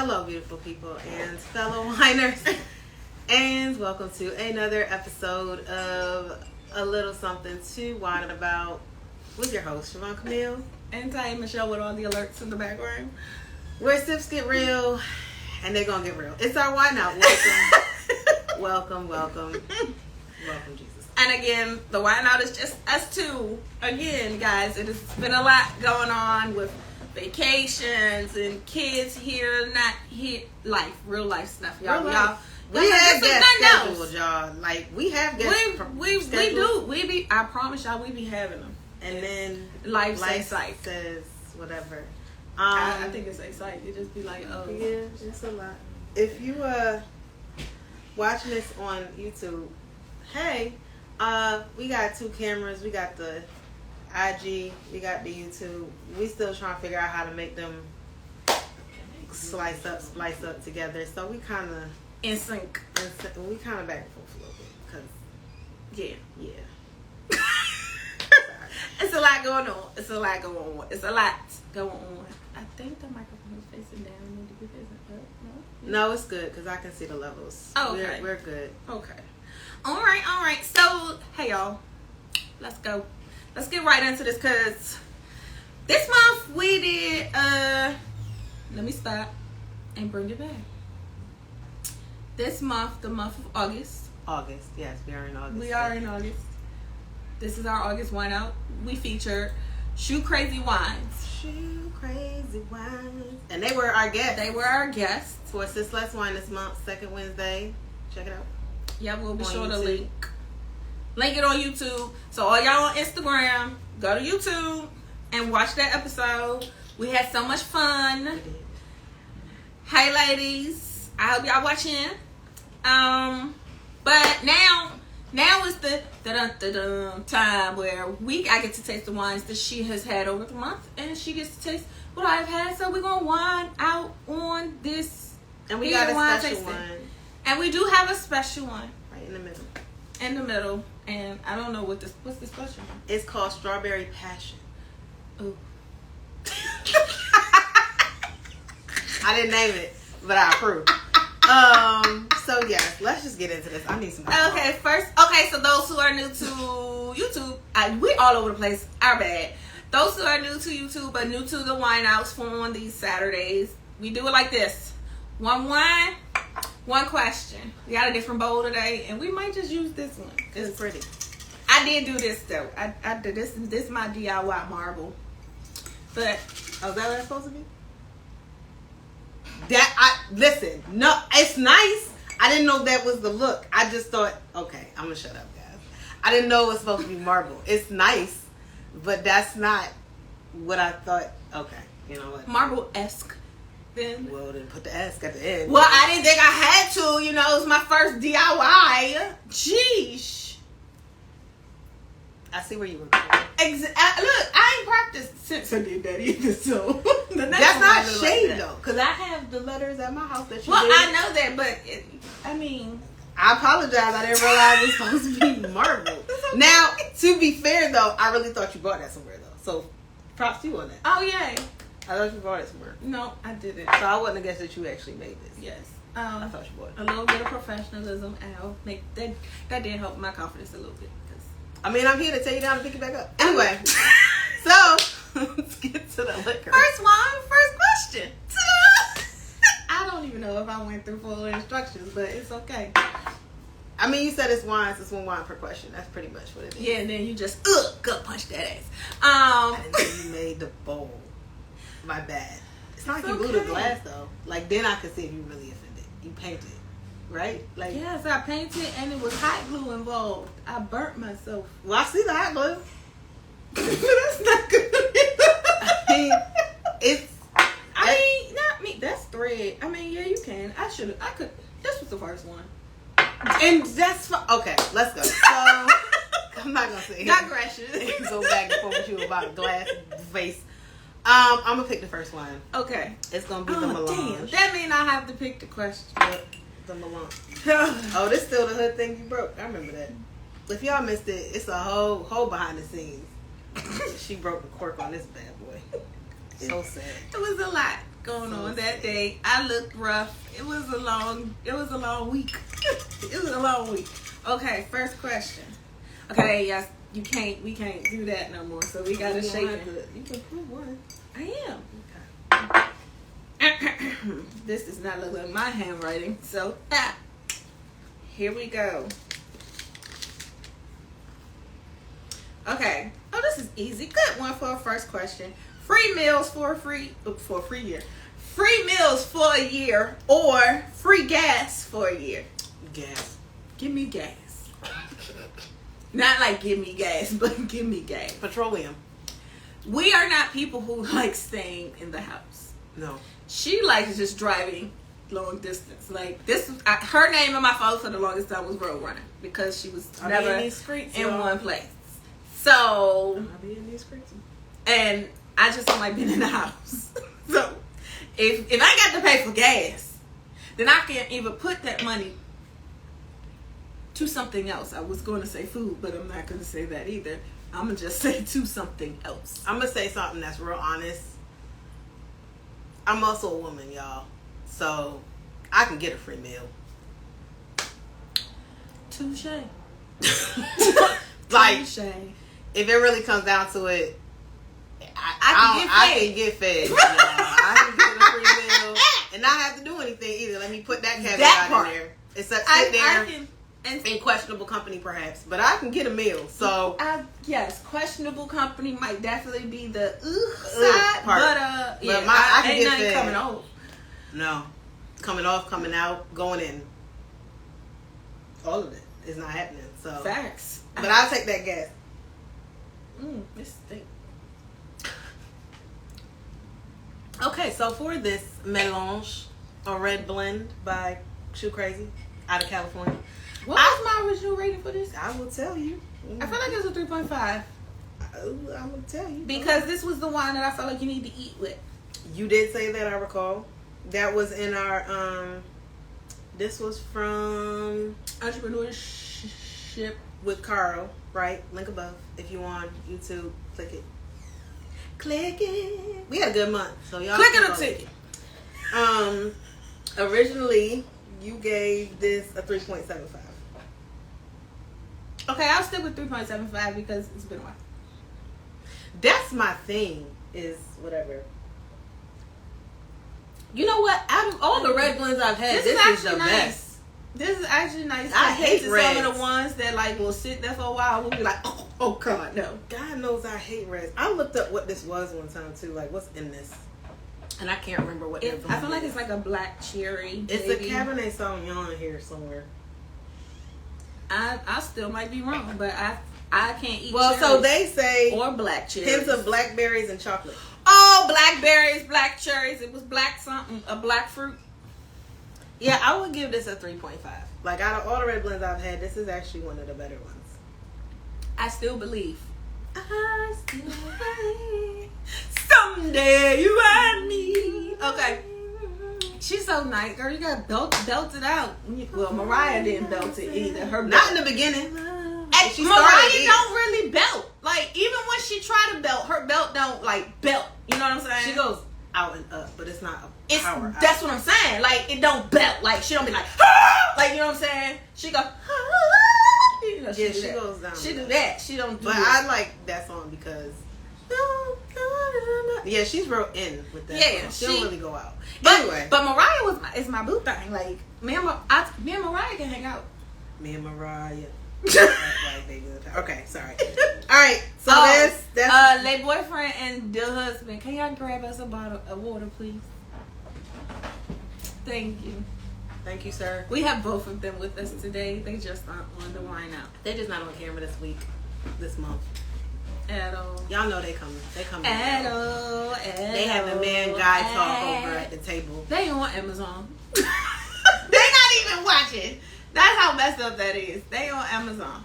Hello, beautiful people and fellow whiners, and welcome to another episode of A Little Something to Whine About with your host, Siobhan Camille. And Ty Michelle with all the alerts in the background. Where sips get real, and they're going to get real. It's our Why Not. Welcome. welcome, Jesus. And again, the Why Not is just us two. Again, guys, it has been a lot going on with vacations and kids here, not here, real life stuff, y'all. We have guests scheduled, y'all. Like, we have guests we do. We be. I promise y'all, we be having them. And then life says whatever. I think it's exciting. You just be like, oh, yeah, it's a lot. If you watching this on YouTube, hey, we got two cameras. We got the IG, we got the YouTube. We still trying to figure out how to make them splice up together. So we kind of in sync. We kind of back and forth a little bit because yeah. It's a lot going on. I think the microphone is facing down. We need to be facing up. No, it's good because I can see the levels. Oh, okay. We're good. Okay. All right. So, hey y'all, let's go. Let's get right into this because this month we did, let me stop and bring it back. This month, the month of August. August, yes, we are in August. We are in August. This is our August wine out. We featured Shoe Crazy Wines. Shoe Crazy Wines. And they were our guests. For Sis Let's Wine this month, second Wednesday. Check it out. Yeah, we'll be sure to link it on YouTube. So all y'all on Instagram, go to YouTube and watch that episode. We had so much fun. We did. Hey ladies, I hope y'all watching. But now is the time where I get to taste the wines that she has had over the month, and she gets to taste what I've had. So we're gonna wine out on this. And we got a special one. And we do have a special one. Right in the middle. And I don't know what's the special one? It's called Strawberry Passion. Ooh. I didn't name it, but I approve. So yes, let's just get into this. I need some help. Okay, so those who are new to YouTube, we all over the place, our bad. Those who are new to YouTube but new to the wine outs on these Saturdays, we do it like this. One wine, one question. We got a different bowl today, and we might just use this one. It's pretty. I did do this though. I did this. This is my DIY marble. But oh, is that what it's supposed to be? Listen. No, it's nice. I didn't know that was the look. I just thought, okay, I'm gonna shut up, guys. I didn't know it was supposed to be marble. It's nice, but that's not what I thought. Okay, you know what? Marble-esque. Then Put the esque at the end. Well, I didn't think I had to. You know, it was my first DIY. Jeez. I see where you were going. Look, I ain't practiced since I did that either. So that's not shade though, because I have the letters at my house that you did. I know that, but I apologize. I didn't realize it was supposed to be marble. Now, to be fair though, I really thought you bought that somewhere though. So props to you on that. Oh yay. I thought you bought it somewhere. No, I didn't. So I wouldn't have guessed that you actually made this. Yes. I thought you bought it. A little bit of professionalism, and that did help my confidence a little bit. I mean, I'm here to take you down and pick it back up. Anyway, so let's get to the liquor. First question. I don't even know if I went through full instructions, but it's okay. I mean, you said it's wine, so it's one wine per question. That's pretty much what it is. Yeah, and then you just gut punch that ass. I didn't know you made the bowl. My bad. It's not like you glued the glass though. Like then I could see if you really offended. You painted, right? Like yes, I painted and it was hot glue involved. I burnt myself. Well, I see the hot glue. That's not good. I mean, not me. That's thread. I mean, yeah, you can. I could. This was the first one. And that's okay. Let's go. So I'm not gonna say digression. Go back and forth with you about a glass face. I'm gonna pick the first one. Okay. It's gonna be the Mélange. Damn. That means I have to pick the question. The Mélange. Oh, this still the hood thing you broke. I remember that. If y'all missed it, it's a whole behind the scenes. She broke the cork on this bad boy. So sad. It was a lot. going on that day. I looked rough. It was a long week. It was a long week. Okay, first question. Okay, yes, we can't do that no more. So we gotta shake it. You can put one. I am. This does not look like my handwriting. So here we go. Okay. Oh, this is easy. Good one for a first question. Free meals for a free year. Free meals for a year or free gas for a year. Gas. Give me gas. Not like give me gas, but give me gas. Petroleum. We are not people who like staying in the house. No. She likes just driving long distance. Like this, her name in my phone for the longest time was Road Runner because she was never in these streets, in y'all. one place. So I'll be in these streets. and I just don't like being in the house. So if I got to pay for gas, then I can either put that money to something else. I was going to say food, but I'm not going to say that either. I'm going to just say to something else. I'm going to say something that's real honest. I'm also a woman, y'all. So I can get a free meal. Touche. Like, Touche. if it really comes down to it, I can get fed. Y'all. I can get a free meal and not have to do anything either. Let me put that caveat in there. It's sit there in questionable company, perhaps, but I can get a meal. So yes, questionable company might definitely be the side, part. But yeah, I can ain't get nothing fed. coming off. No, coming off, coming out, going in. All of it is not happening. So Facts. but I'll take that gas. This thing. Okay, so for this Mélange, a red blend by Shoe Crazy out of California. What was my original rating for this? I will tell you. I feel like it was a 3.5 I'm going to tell you. because this was the wine that I felt like you need to eat with. You did say that, I recall. That was in our, this was from Entrepreneurship with Carl, right? Link above. If you on YouTube, click it. Click it. We had a good month, so y'all Click it can or ticket. Originally, you gave this a 3.75. Okay, I'll stick with 3.75 because it's been a while. That's my thing, is whatever. You know what? Out of all the red blends I've had, this is actually the nice. best. This is actually nice. I hate some reds. of the ones that like will sit there for a while. We'll be like, oh God, no. God knows I hate reds. I looked up what this was one time too, like what's in this, and I can't remember what. I feel like it's like a black cherry. It's maybe. a Cabernet Sauvignon here somewhere. I still might be wrong, but I can't eat. Well, cherries so they say or black cherries. hints of blackberries and chocolate. Oh, blackberries, black cherries. It was black something, a black fruit. Yeah, I would give this a 3.5. Like out of all the red blends I've had, this is actually one of the better ones. I still believe. I still believe. Someday you and me. Okay. She's so nice, girl. You got belted out. Well, Mariah didn't belt it either. Her Not in the beginning. And She Mariah started it. don't really belt. Like even when she try to belt, her belt don't like belt. You know what I'm saying? She goes out and up, but it's not a power out. That's what I'm saying. Like it don't belt. Like she don't be like, ah! Like you know what I'm saying? She go. Ah! You know, She do goes down. She do that. She don't. Do But that. I like that song because. Yeah, she's real in with that. Yeah, song. She don't really go out. But, Anyway, but Mariah is my boo thing. Like me and Mariah can hang out. me and Mariah. Like, baby. Okay, sorry. All right, so that's their boyfriend and the husband. Can y'all grab us a bottle of water, please? Thank you. Thank you, sir. We have both of them with us today. They just aren't on the wine out They're just not on camera this month. at all. Y'all know they coming. They coming. At all. They have a man guy talk over at the table. They on Amazon. They not even watching. That's how messed up that is. They on Amazon.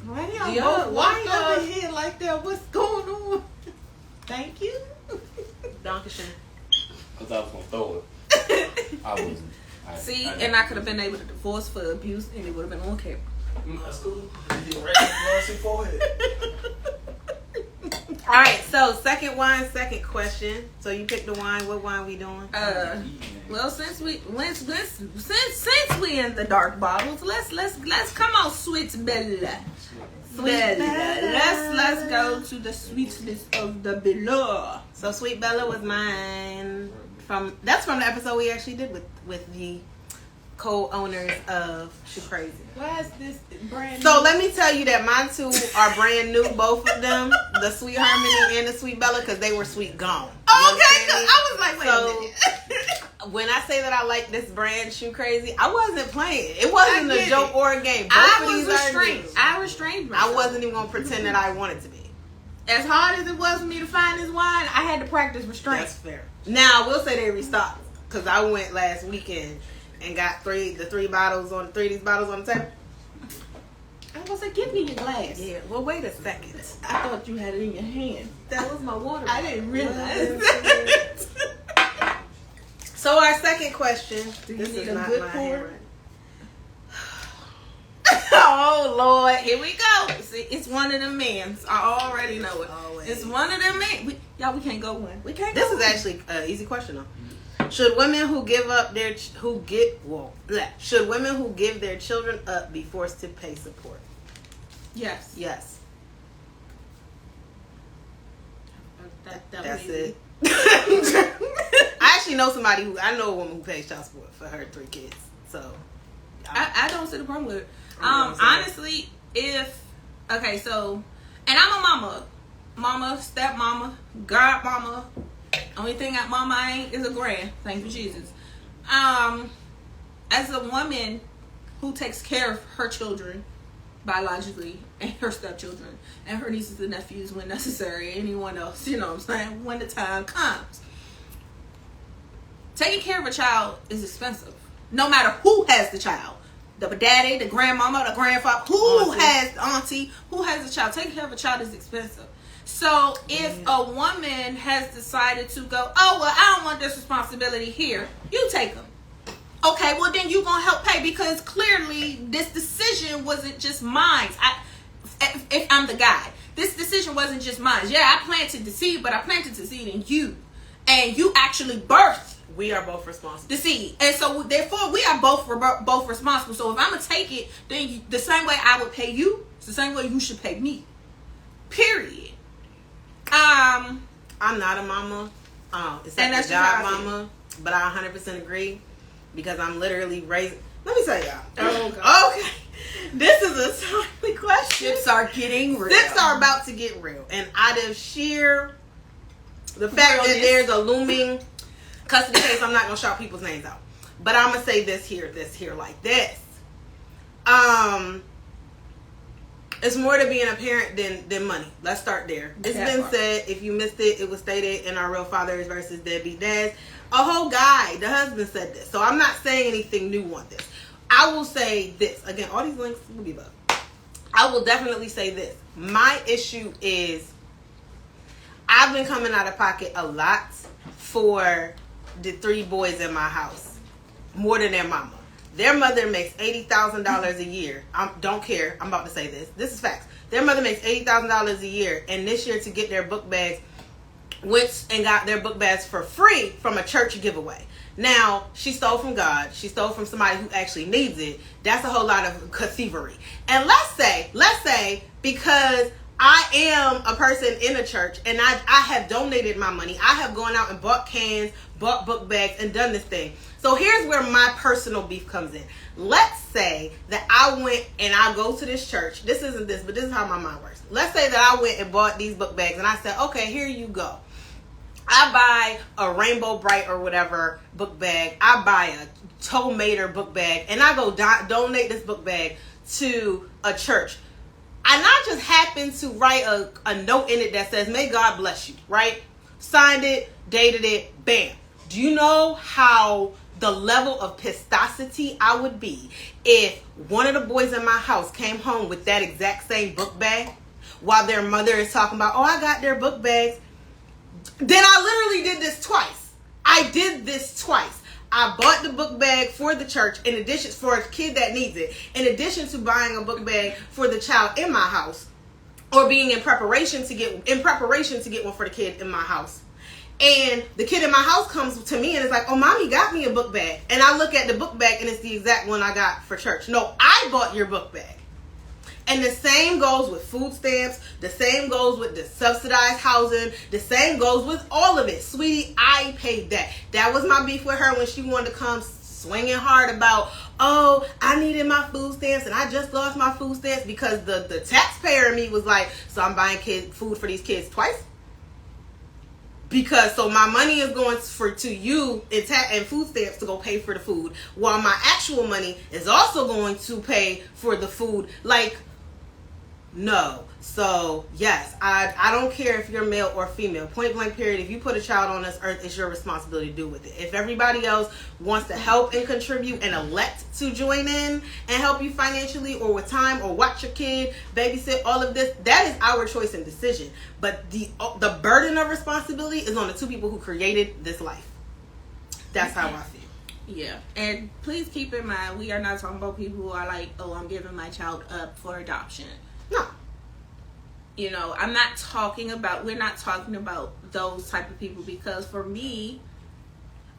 Why y'all walk over here like that? What's going on? Thank you. Dankeschön. Because I was going to throw it. I wasn't. See, and I could have been able to divorce for abuse and it would have been on camera. That's cool. You did right in the forehead. All right, So second question. So you picked the wine. What wine we doing? Well, since we in the dark bottles, let's come on, sweet Bella. Sweet Bella. Let's go to the sweetness of the Bella. So Sweet Bella was mine that's from the episode we actually did with the co-owners of Shoe Crazy. Why is this brand new? So let me tell you that mine two are brand new, both of them, the Sweet Harmony and the Sweet Bella, because they were sweet gone. Okay, because I was like, wait a minute. When I say that I like this brand Shoe Crazy, I wasn't playing. It wasn't a joke or a game. Both I of was these restrained. I restrained myself. I wasn't even gonna pretend that I wanted to be. As hard as it was for me to find this wine, I had to practice restraint. That's fair. Now I will say they restocked, because I went last weekend and got three of these bottles on the table. I was gonna say, give me your glass. Yeah. Well, wait a second. I thought you had it in your hand. That was my water. I didn't realize that. So our second question. Do you This need is a not good my pour? handwriting. Oh Lord, here we go. See, it's one of them mans. I already know it. Always. It's one of them men. We can't go one. We can't. This go is one. actually an easy question though. Should women who give their children up be forced to pay support? Yes. Yes. That That's was it. easy. I actually know I know a woman who pays child support for her 3 kids. So I don't see the problem with it. I'm gonna Honestly, and I'm a mama, stepmama, godmama. Only thing mama ain't is a grand. Thank you, Jesus. As a woman who takes care of her children biologically and her stepchildren and her nieces and nephews when necessary, anyone else, you know what I'm saying, when the time comes. Taking care of a child is expensive. No matter who has the child. The daddy, the grandmama, the grandfather, has the auntie, who has the child. Taking care of a child is expensive. So if a woman has decided to go, oh, well, I don't want this responsibility here, you take them. Okay, well, then you're going to help pay, because clearly this decision wasn't just mine. If I'm the guy, this decision wasn't just mine. Yeah, I planted the seed, but I planted the seed in you. And you actually birthed. we are both responsible. The seed. And so therefore we are both responsible. So if I'm gonna take it, then the same way I would pay you, it's the same way you should pay me. Period. I'm not a mama. Except a god mama. But I 100% agree, because I'm literally raising. Let me tell y'all. Oh God. Okay. This is a timely question. Ships are getting real. Ships are about to get real. And out of sheer the fact that there's a looming custody case, I'm not gonna shout people's names out. But I'm gonna say this here, like this. It's more to being a parent than money. Let's start there. It's been said, if you missed it, it was stated in our Real Fathers versus Deadbeat Dads. A whole guy, the husband said this. So I'm not saying anything new on this. I will say this. Again, all these links will be above. I will definitely say this. My issue is I've been coming out of pocket a lot for the 3 boys in my house. More than their mama. Their mother makes $80,000 a year. I don't care. I'm about to say this. This is facts. Their mother makes $80,000 a year. And this year, to get their book bags, went and got their book bags for free from a church giveaway. Now, she stole from God. She stole from somebody who actually needs it. That's a whole lot of thievery. And let's say, because I am a person in a church and I have donated my money. I have gone out and bought cans, bought book bags, and done this thing. So here's where my personal beef comes in. Let's say that I went and I go to this church. This isn't this, but this is how my mind works. Let's say that I went and bought these book bags and I said, okay, here you go. I buy a Rainbow Bright or whatever book bag. I buy a Tomater book bag and I go donate this book bag to a church. And I just happen to write a note in it that says, may God bless you, right? Signed it, dated it, bam. Do you know how the level of pistosity I would be if one of the boys in my house came home with that exact same book bag while their mother is talking about, oh, I got their book bags. Then I literally did this twice. I bought the book bag for the church in addition for a kid that needs it. In addition to buying a book bag for the child in my house, or being in preparation to get one for the kid in my house. And the kid in my house comes to me and is like, oh, mommy got me a book bag. And I look at the book bag and it's the exact one I got for church. No, I bought your book bag. And the same goes with food stamps. The same goes with the subsidized housing. The same goes with all of it. Sweetie, I paid that. That was my beef with her when she wanted to come swinging hard about, oh, I needed my food stamps and I just lost my food stamps, because the taxpayer in me was like, so I'm buying food for these kids twice? Because so my money is going to you and food stamps to go pay for the food, while my actual money is also going to pay for the food. Like, no. So yes, I don't care if you're male or female. Point blank period. If you put a child on this earth, it's your responsibility to do with it. If everybody else wants to help and contribute and elect to join in and help you financially or with time or watch your kid, babysit, all of this, that is our choice and decision. But the burden of responsibility is on the two people who created this life. That's how I feel. Yeah, and please keep in mind, we are not talking about people who are like, oh, I'm giving my child up for adoption. No. You know, we're not talking about those type of people, because for me,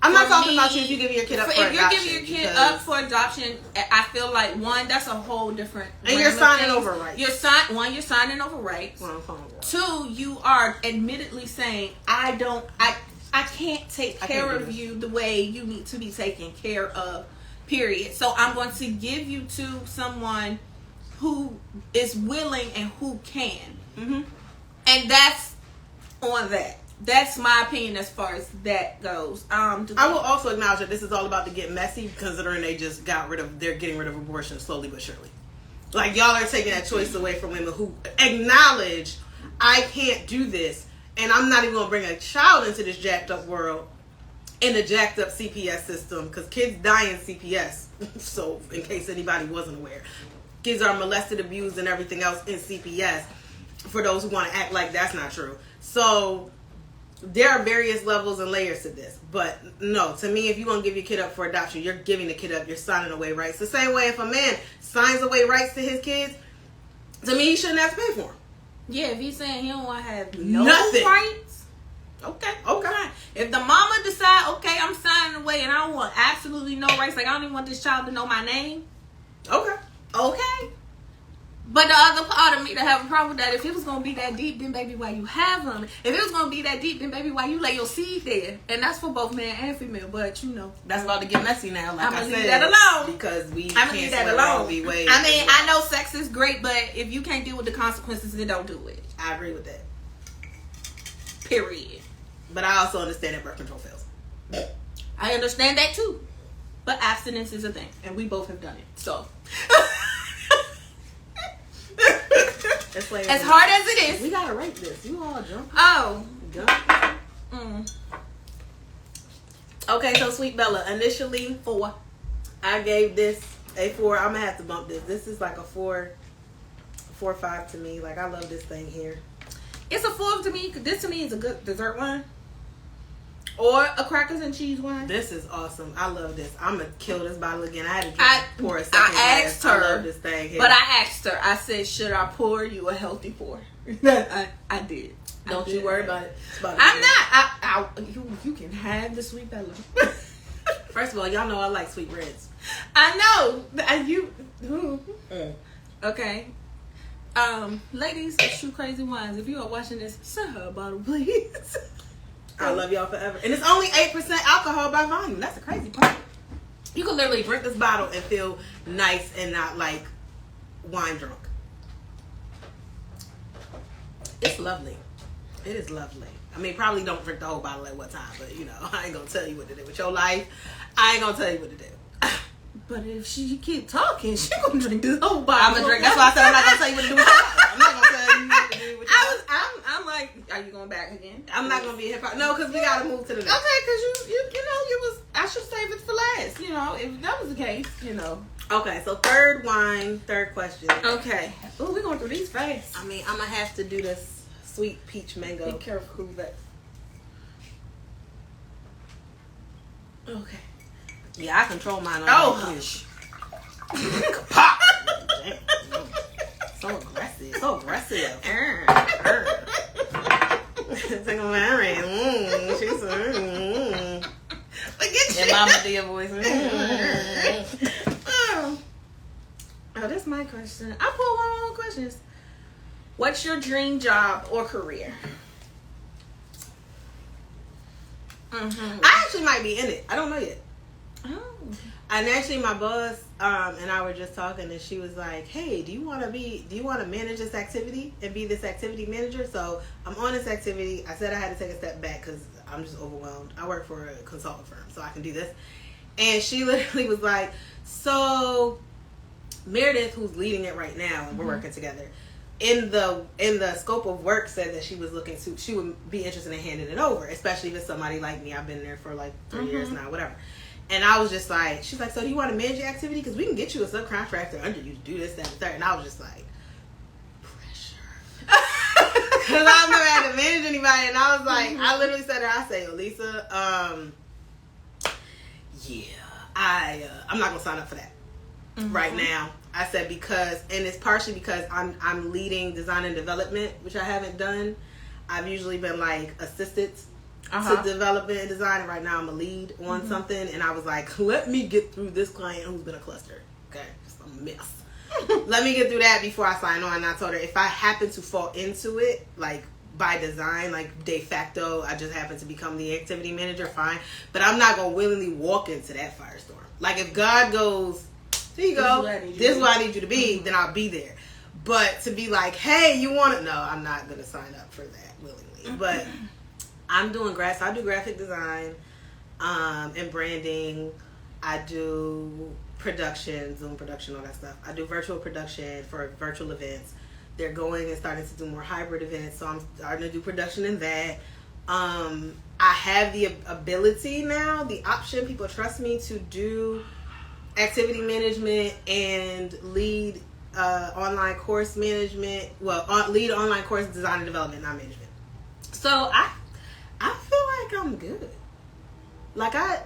I'm not talking about you if you give your kid up for adoption. If you're giving your kid up for adoption, I feel like, one, that's a whole different. And you're signing over rights. You're signing over rights. Two, you are admittedly saying, I can't take care of you the way you need to be taken care of, period. So I'm going to give you to someone who is willing and who can. Mm-hmm. And that's on that. That's my opinion as far as that goes. I will also acknowledge that this is all about to get messy, considering they're getting rid of abortion slowly but surely. Like, y'all are taking that choice away from women who acknowledge, I can't do this, and I'm not even going to bring a child into this jacked up world in a jacked up CPS system, because kids die in CPS. So, in case anybody wasn't aware, kids are molested, abused, and everything else in CPS, for those who want to act like that's not true. So, there are various levels and layers to this. But no, to me, if you're going to give your kid up for adoption, you're giving the kid up, you're signing away rights. The same way if a man signs away rights to his kids, to me, he shouldn't have to pay for them. Yeah, if he's saying he don't want to have nothing. Rights, okay. If the mama decide, okay, I'm signing away and I want absolutely no rights, like I don't even want this child to know my name. Okay. But the other part of me to have a problem with that, if it was going to be that deep, then baby, why you have them? If it was going to be that deep, then baby, why you lay your seed there? And that's for both man and female, but you know. That's about to get messy now, like I said. Leave that alone. Because I'm going to leave that alone. I mean, I know sex is great, but if you can't deal with the consequences, then don't do it. I agree with that. Period. But I also understand that birth control fails. I understand that too. But abstinence is a thing, and we both have done it. So. As hard as it is. We gotta rate this. You all jump. Oh. Okay, so Sweet Bella, initially 4. I gave this a 4. I'm gonna have to bump this. This is like a 4 or 5 to me. Like, I love this thing here. It's a 4 to me. This to me is a good dessert wine. Or a crackers and cheese wine. This is awesome. I love this. I'm gonna kill this bottle again. I had to pour a second glass. I asked her. I love this thing here. But I asked her. I said, should I pour you a healthy pour? I did. Don't you worry about it. I'm not. You can have the Sweet Bella. First of all, y'all know I like sweet reds. I know. Okay. Ladies of Shoe Crazy Wines, if you are watching this, send her a bottle, please. I love y'all forever. And it's only 8% alcohol by volume. That's the crazy part. You can literally drink this bottle and feel nice and not like wine drunk. It's lovely. It is lovely. I mean, probably don't drink the whole bottle at one time, but you know, I ain't gonna tell you what to do with your life. I ain't gonna tell you what to do. But if she keep talking, she gonna drink this whole bottle. I'm gonna drink. That's why I said I'm not gonna tell you what to do with your life. I'm not gonna tell you what to do with your life. I'm like, are you going back again? I'm not gonna be a hip-hop. No, because we gotta move to the next. Okay, because you know, you was, I should save it for last. You know, if that was the case, you know. Okay, so third question. Okay. Oh, we're going through these fast. I mean, I'm gonna have to do this sweet peach mango. Be careful, Cuvée. Okay. Yeah, I control mine. Oh, hush. Pop. So aggressive. So aggressive. It's like, she's Forget and Mama Dia voice. Oh, that's my question. I pulled one more questions. What's your dream job or career? I actually might be in it. I don't know yet. Oh. And actually, my boss and I were just talking, and she was like, "Hey, do you want to manage this activity and be this activity manager?" So I'm on this activity. I said I had to take a step back because I'm just overwhelmed. I work for a consulting firm, so I can do this. And she literally was like, "So Meredith, who's leading it right now, and we're working together, in the scope of work, said that she would be interested in handing it over, especially if it's somebody like me. I've been there for like 3 years now, whatever." And I was just like, she's like, "So do you want to manage your activity? Because we can get you a subcontractor under you to do this, that, and third." And I was just like, pressure. Because I've never had to manage anybody. And I was like, I literally said to her, I said, "Elisa, I'm not going to sign up for that right now." I said, because, and it's partially because I'm leading design and development, which I haven't done. I've usually been like assistant to development and design, and right now I'm a lead on something. And I was like, let me get through this client who's been a cluster. Okay, it's a mess. Let me get through that before I sign on. And I told her, if I happen to fall into it, like by design, like de facto, I just happen to become the activity manager, fine. But I'm not going to willingly walk into that firestorm. Like if God goes, "Here you go, this is where I need you to be," then I'll be there. But to be like, "Hey, you want it?" No, I'm not going to sign up for that willingly. But I'm doing I do graphic design and branding. I do production, Zoom production, all that stuff. I do virtual production for virtual events. They're going and starting to do more hybrid events, so I'm starting to do production in that. I have the ability now, the option, people trust me to do activity management and lead online course management. Well, lead online course design and development, not management. So I feel like I'm good. Like I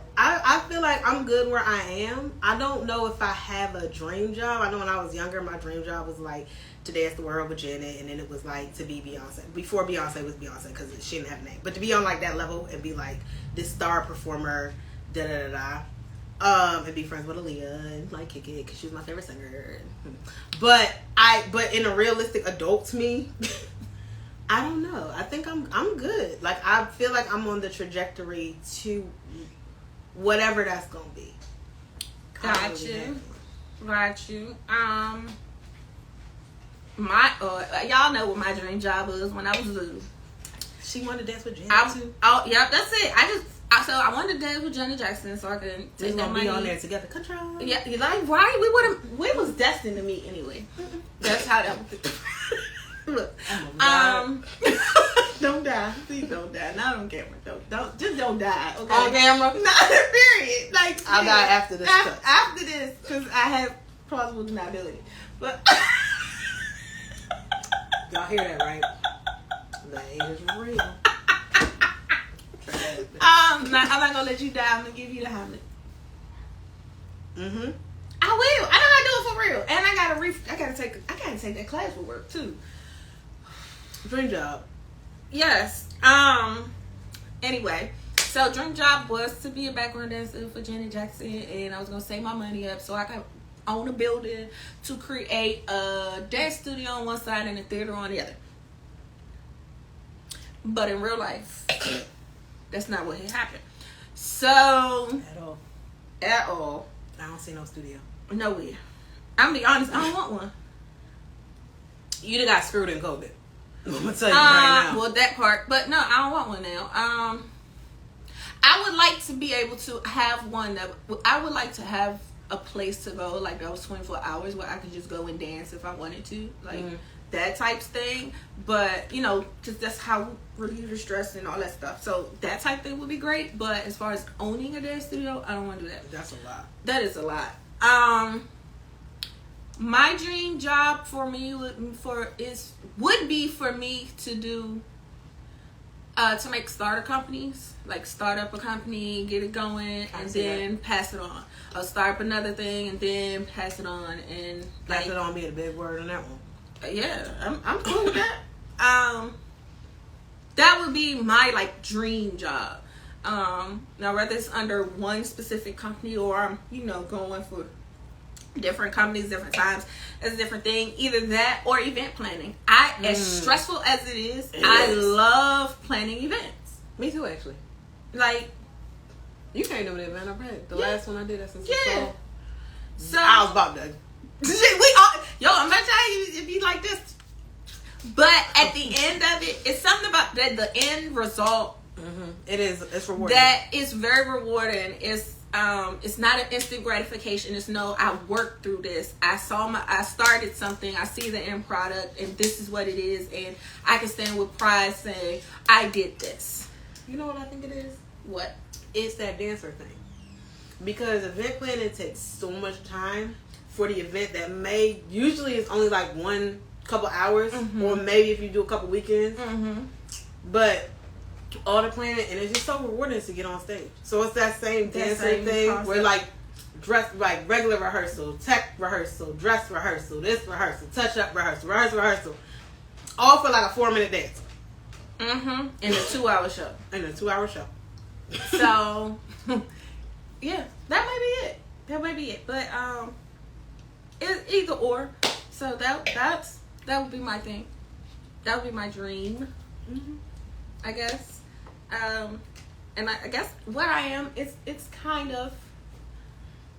feel like I'm good where I am. I don't know if I have a dream job. I know when I was younger, my dream job was like to dance the world with Janet, and then it was like to be Beyonce. Before Beyonce was Beyonce, because she didn't have a name. But to be on like that level and be like this star performer, and be friends with Aaliyah and like kick it because she was my favorite singer. But in a realistic adult me, I don't know. I think I'm good. Like I feel like I'm on the trajectory to whatever that's gonna be. Got you. Y'all know what my dream job was when I was little. She wanted to dance with Janet too. Oh, yeah, that's it. I wanted to dance with Janet Jackson so I could take that money. Be on there together. Control. Yeah, like right. We was destined to meet anyway. That's how that was. Look, don't die. Please don't die. Not on camera. Don't die. Okay? On camera? Not period. Like I'll die after this. After this, because I have plausible deniability. But y'all hear that, right? The hate is real. I'm not gonna let you die. I'm gonna give you the Hamlet. I will. I know how to do it for real, and I gotta take that class for work too. Dream job. Yes. Anyway, so dream job was to be a background dancer for Janet Jackson, and I was gonna save my money up so I could own a building to create a dance studio on one side and a theater on the other. But in real life, that's not what had happened. So at all. I don't see no studio. Nowhere. I'm gonna be honest, I don't want one. You done got screwed in COVID. I'm gonna tell you right now. Well, that part, but no, I don't want one now. I would like to be able to have one I would like to have a place to go, like that was 24 hours where I could just go and dance if I wanted to, like that type thing. But because that's how relieve your stress and all that stuff. So that type thing would be great. But as far as owning a dance studio, I don't want to do that. That's a lot. That is a lot. My dream job for me would be for me to do to make starter companies, like start up a company, get it going, and then pass it on. I'll start up another thing and then pass it on, and pass it on being a big word on that one. Yeah, I'm cool with that. That would be my like dream job. Now whether it's under one specific company or I'm, going for different companies, different times, it's a different thing. Either that or event planning. As stressful as it is, I love planning events. Me too, actually. Like, you can't do an event, I bet. The last one I did, that's in fall. So I was about to. I'm gonna tell you, it'd be like this. But at the end of it, it's something about that. The end result. Mm-hmm. It is. It's rewarding. That is very rewarding. It's not an instant gratification. It's no, I worked through this. I started something. I see the end product, and this is what it is, and I can stand with pride saying I did this. You know what I think it is? What? It's that dancer thing. Because event planning takes so much time for the event that usually it's only like one couple hours, or maybe if you do a couple weekends. But all the planning, and it's just so rewarding to get on stage. So it's that same dancing thing concept. Where like dress, like regular rehearsal, tech rehearsal, dress rehearsal, this rehearsal, touch up rehearsal, all for like a 4-minute dance. In a 2-hour show. So yeah, that might be it. But it's either or. So that would be my thing. That would be my dream. I guess. And I guess what I am it's kind of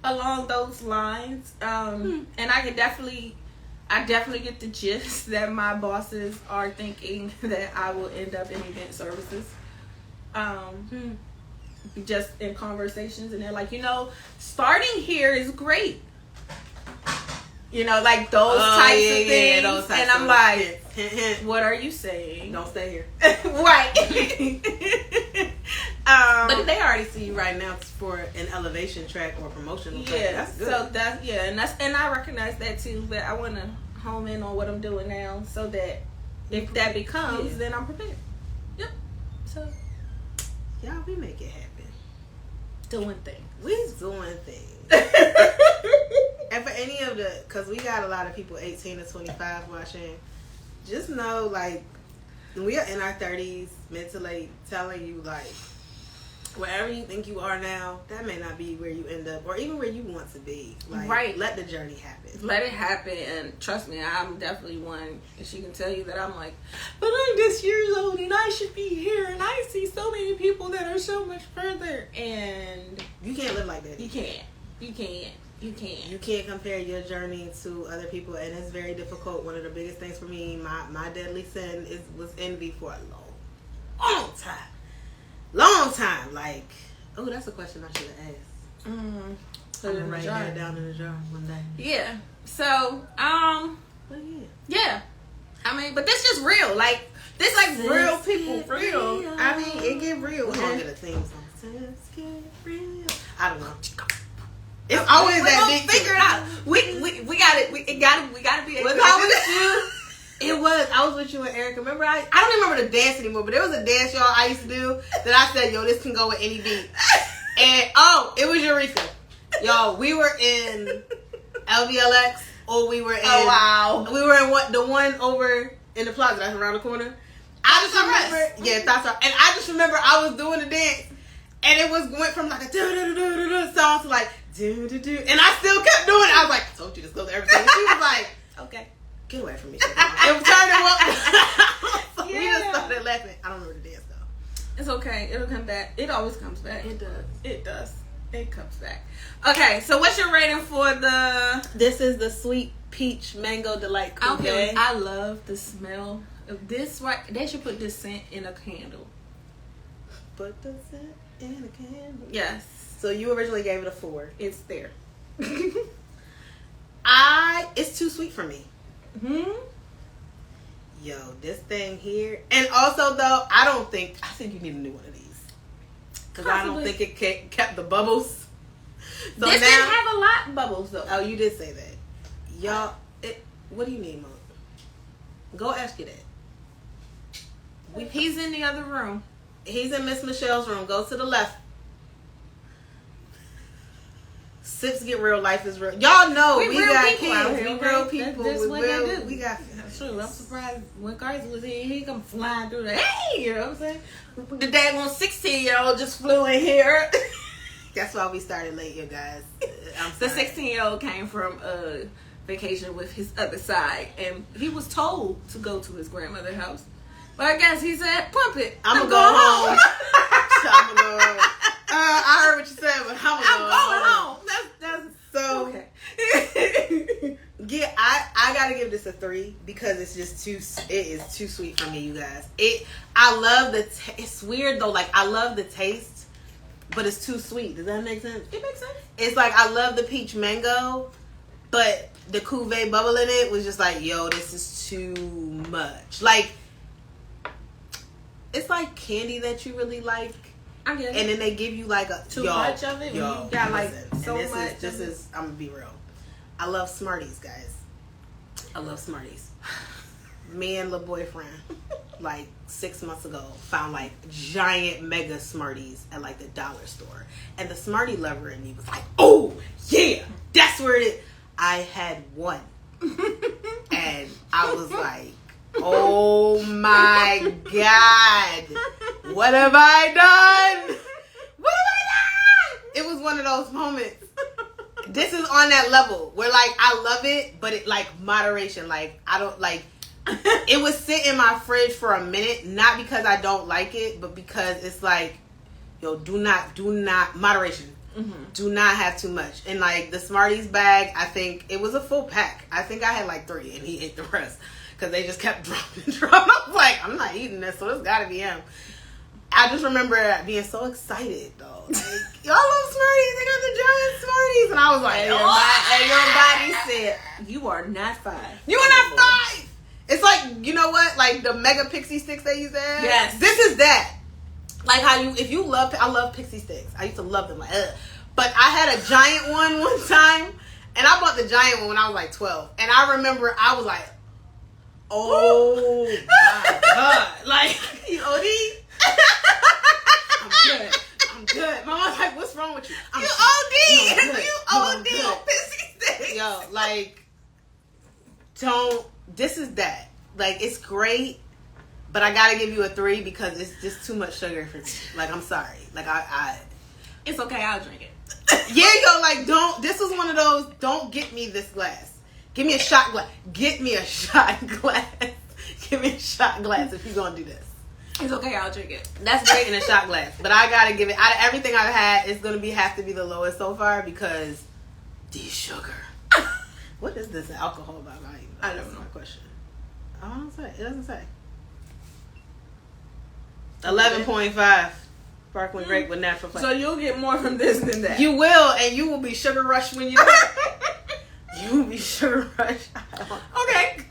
along those lines. And I definitely get the gist that my bosses are thinking that I will end up in event services. Just in conversations, and they're like, starting here is great. Like those types of things. Those types and I'm like, what are you saying? Don't stay here. Right. But if they already see you right now for an elevation track or promotional track, that's good. So and I recognize that too, but I want to home in on what I'm doing now so that if that becomes, then I'm prepared. Yep. So y'all, we make it happen. Doing things. We doing things. And for any of because we got a lot of people 18 to 25 watching, just know, like, we are in our 30s, mid to late, telling you, like, wherever you think you are now, that may not be where you end up, or even where you want to be. Like, right. Let the journey happen. Let it happen, and trust me, I'm definitely one, and she can tell you that I'm like, but I'm this years old, and I should be here, and I see so many people that are so much further, and you can't live like that. You can't. You can't compare your journey to other people, and it's very difficult. One of the biggest things for me, my deadly sin was envy for a long time. Like, oh, that's a question I should have asked. I'm gonna write that down in the jar one day. Yeah. So, but yeah. I mean, but this just real. Like, this like real people, real. I mean, it get real. We're gonna get a theme song. Let's get real. I don't know. It's always that big. Figure it out. We got it. We gotta be. Was I with you? It was. I was with you and Erica. Remember? I don't remember the dance anymore, but there was a dance y'all I used to do that I said, yo, this can go with any beat. And it was Eureka. Y'all, we were in LVLX, or we were in. Oh wow. We were in the one over in the plaza that's around the corner. I just remember. Yeah, that's right. And I just remember I was doing the dance, and it went from like a do song to like do, and I still kept doing it. I was like, I told you this goes to everything. And she was like, okay, get away from me. It was turning up. We just started laughing. I don't remember the dance though. It's okay. It'll come back. It always comes back. It does. It comes back. Okay, so what's your rating for the? This is the sweet peach mango delight Cuvée. I love the smell of this. Right, they should put this scent in a candle. Put the scent in a candle. Yes. So you originally gave it a 4. It's there. It's too sweet for me. Yo, this thing here, and also though, I think you need a new one of these because I don't think it kept the bubbles. So this didn't have a lot of bubbles though. Oh, you did say that, y'all. What do you need, Mom? Go ask you that. He's in the other room. He's in Miss Michelle's room. Go to the left. Sips get real, life is real. Y'all know we got kids. We real people. We got True, I'm surprised when Carson was here, he come flying through the, hey, you know what I'm saying? The daggone 16-year-old just flew in here. That's why we started late, you guys. I'm The sorry. 16-year-old came from vacation with his other side, and he was told to go to his grandmother's house. But I guess he said, "Pump it, I'm gonna go home." I'm gonna go home. I heard what you said, but I'm going home. That's so. okay. Yeah, I gotta give this a 3 because it's just it is too sweet for me, you guys. I love it's weird though. Like I love the taste, but it's too sweet. Does that make sense? It makes sense. It's like I love the peach mango, but the Cuvée bubble in it was just like, yo, this is too much. Like, it's like candy that you really like, I get it. and then they give you like Too much of it. When you got like so and much. This is. I'm gonna be real. I love Smarties, guys. I love Smarties. Me and the boyfriend, like 6 months ago, found like giant mega Smarties at like the dollar store. And the Smartie lover in me was like, oh, yeah, that's where it is. I had one. And I was like, oh my God. What have I done? What have I done? It was one of those moments. This is on that level where like I love it, but it like moderation. Like I don't like it would sit in my fridge for a minute, not because I don't like it, but because it's like, yo, do not moderation. Mm-hmm. Do not have too much. And like the Smarties bag, I think it was a full pack. I think I had like 3 and he ate the rest because they just kept dropping. I was like, I'm not eating this, so it's got to be him. I just remember being so excited though. Like, y'all love Smarties. They got the giant Smarties, and I was like, and your body said, "You are not 5. You are not 5." It's like, you know what? Like the mega pixie sticks they used to have. Yes. This is that. Like how I love pixie sticks. I used to love them. Like, ugh. But I had a giant one time, and I bought the giant one when I was like 12. And I remember I was like, oh my God. Like, you OD? I'm good. My mom's like, what's wrong with you? You OD. You OD on pissy sticks. Yo, like, this is that. Like, it's great, but I gotta give you a 3 because it's just too much sugar for me. Like, I'm sorry. Like, It's okay, I'll drink it. Yeah, yo, like, this is one of those, don't get me this glass. Give me a shot glass. Get me a shot glass. Give me a shot glass if you're gonna do this. It's okay, I'll drink it. That's great in a shot glass. But I gotta give it, out of everything I've had, it's gonna have to be the lowest so far because the sugar. What is this alcohol by volume? I don't That's know. my question. I don't say. It doesn't say. 11.5. Sparkling grape with natural flavor. So you'll get more from this than that. You will, and you will be sugar rushed when you do it. You will be sugar rushed. Okay.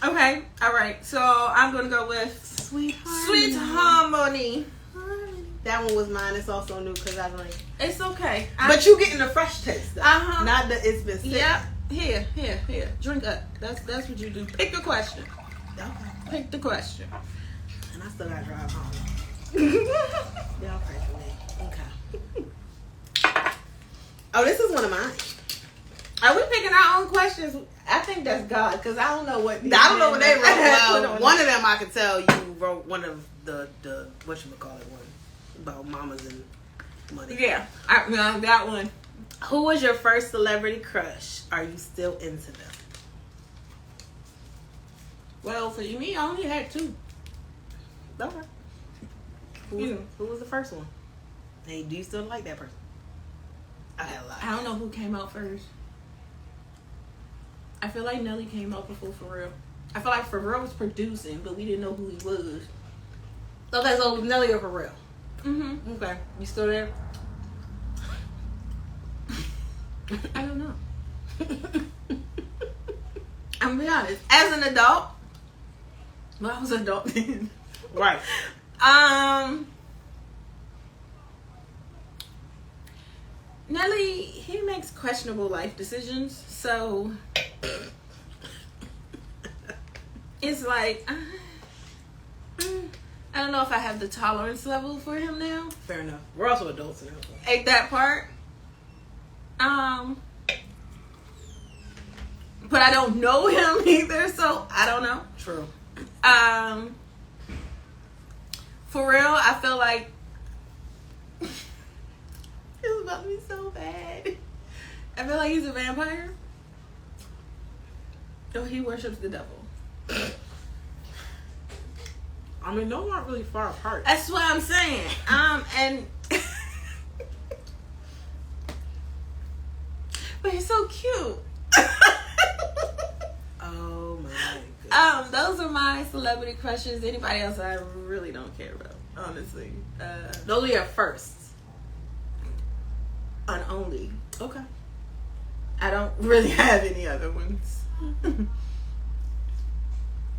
Okay. All right. So I'm gonna go with Sweet Harmony. That one was mine. It's also new because I drink. It's okay. But you getting the fresh taste, though. Uh-huh. Not that it's been sitting. Yep. Here. Drink up. That's what you do. Pick the question. Okay. Pick the question. And I still gotta drive home. Y'all pray for me. Okay. Oh, this is one of mine. Are we picking our own questions? I think that's God, because I don't know what. I don't know what they wrote. Well, Put on one there. of them I can tell you wrote one of the whatchamacallit one about mamas and money. Yeah, I got one. Who was your first celebrity crush? Are you still into them? Well, for me, I only had 2. Okay. Who was the first one? Hey, do you still like that person? I had a lot. I don't know who came out first. I feel like Nelly came out before Pharrell. I feel like Pharrell was producing, but we didn't know who he was. Okay, so it was Nelly or Pharrell? Mm-hmm. Okay. You still there? I don't know. I'm gonna be honest. As an adult, well, I was an adult then. Right. Nelly, he makes questionable life decisions, so it's like I don't know if I have the tolerance level for him now. Fair enough. We're also adults now. At that part, but I don't know him either, so I don't know. True. For real, I feel like it's about to be so bad. I feel like he's a vampire. Oh, he worships the devil. I mean, those aren't really far apart. That's what I'm saying. And but he's so cute. Oh my goodness. Those are my celebrity crushes. Anybody else I really don't care about, honestly. Those are your firsts. On only. Okay. I don't really have any other ones.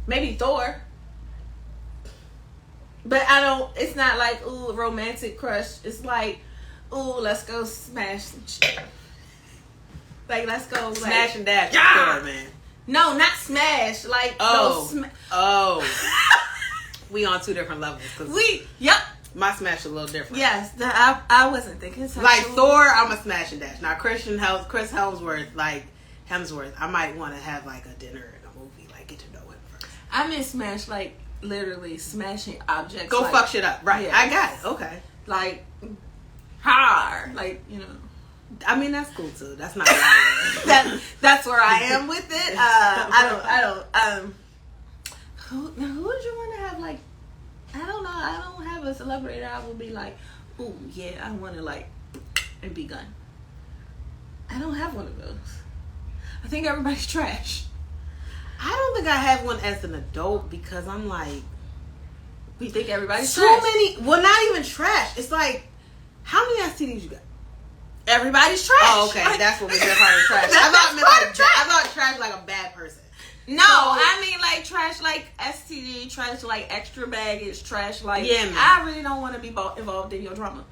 Maybe Thor. But I don't, it's not like, ooh, romantic crush. It's like, ooh, let's go smash some shit. Like, let's go Smash and dash. Yeah! Thor, man. No, not smash. Like, We on two different levels. Yep. My smash is a little different. Yes, I wasn't thinking sexual. Like Thor, I'm a smash and dash. Now Chris Hemsworth, I might want to have like a dinner and a movie, like get to know him first. I mean smash, like literally smashing objects. Go like, fuck shit up, right? Yes. I got it. Okay. Like hard, like you know. I mean that's cool too. That's not what that's where I am with it. I don't. Who would you want to have like? I don't know. I don't have a celebrity that I will be like, ooh, yeah, I want to like, and be gone. I don't have one of those. I think everybody's trash. I don't think I have one as an adult because I'm like, we think everybody's so trash. many. Well, not even trash. It's like, how many STDs you got? Everybody's trash. Oh, okay, that's what we get part of trash. I thought trash like a bad person. No, I mean like trash like STD, trash like extra baggage, trash like I really don't want to be involved in your drama.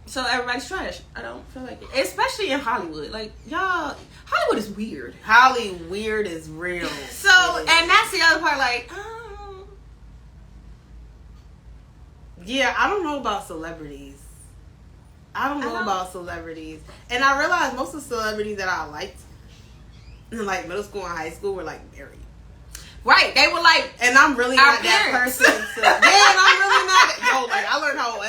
So everybody's trash. I don't feel like it. Especially in Hollywood. Like, y'all, Hollywood is weird. Weird is real. So, and that's the other part, like, yeah, I don't know about celebrities. And I realized most of the celebrities that I liked in like middle school and high school were like married. Right, they were like, and I'm really not that parents. person. And I'm really not. Yo, like I learned how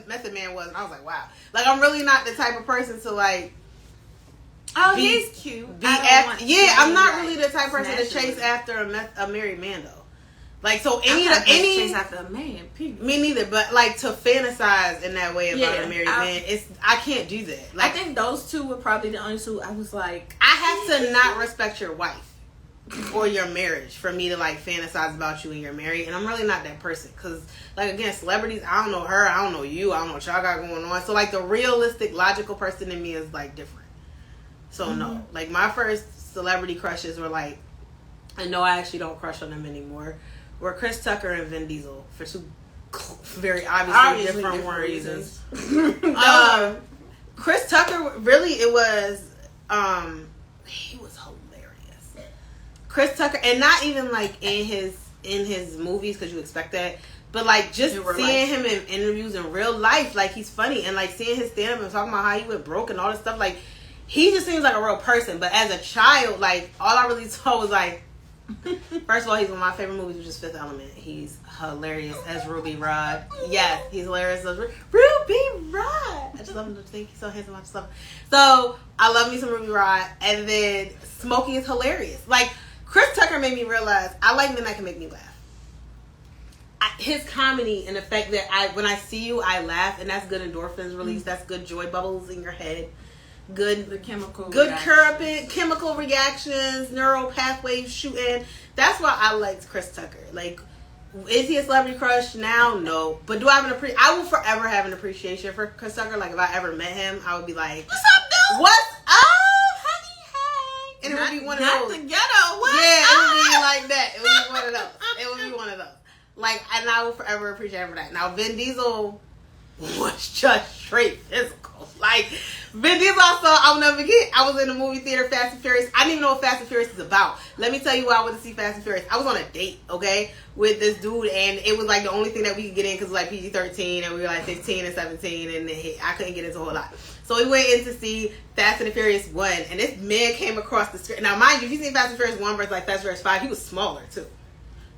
Method Man was, and I was like, wow. Like I'm really not the type of person to like. Oh, he's cute. I'm not really the type of person to chase after a married man though. Like so, chase after a man. Period. Me neither. But like to fantasize in that way about a married man, I can't do that. Like, I think those two were probably the only two I was like, I have to not respect your wife or your marriage for me to like fantasize about you and you're married, and I'm really not that person because like again, celebrities, I don't know her, I don't know you, I don't know what y'all got going on. So like the realistic, logical person in me is like different. So no, like my first celebrity crushes were like, and no, I actually don't crush on them anymore. Were Chris Tucker and Vin Diesel for two very obviously different reasons. Chris Tucker, really, it was he was hilarious. Chris Tucker, and not even like in his movies because you expect that, but like just seeing him in interviews in real life, like he's funny, and like seeing his stand up and talking about how he went broke and all this stuff, like he just seems like a real person. But as a child, like all I really saw was like. First of all, he's one of my favorite movies, which is Fifth Element. He's hilarious as Ruby Rod. Yes, he's hilarious as Ruby Rod. I just love him to think he's so handsome. I just love him. So I love me some Ruby Rod. And then Smokey is hilarious. Like Chris Tucker made me realize I like men that can make me laugh. His comedy and the fact that when I see you, I laugh, and that's good endorphins release. That's good joy bubbles in your head. Good chemical reactions, neural pathways shooting. That's why I liked Chris Tucker. Like, is he a celebrity crush now? No. But do I have I will forever have an appreciation for Chris Tucker. Like, if I ever met him, I would be like, "What's up, dude? What's up, honey? Hey." And it would be one of those. Not the ghetto. What? Yeah, it would be like that. It would be one of those. Like, and I will forever appreciate him for that. Now, Vin Diesel. was just straight physical. Like, Vin Diesel also, I'll never forget, I was in the movie theater, Fast and Furious. I didn't even know what Fast and Furious is about. Let me tell you why I went to see Fast and Furious. I was on a date, okay, with this dude, and it was like the only thing that we could get in because it was like PG-13, and we were like 15 and 17, and I couldn't get into a whole lot. So we went in to see Fast and the Furious 1, and this man came across the screen. Now, mind you, if you seen Fast and Furious 1 versus like Fast and Furious 5, he was smaller, too.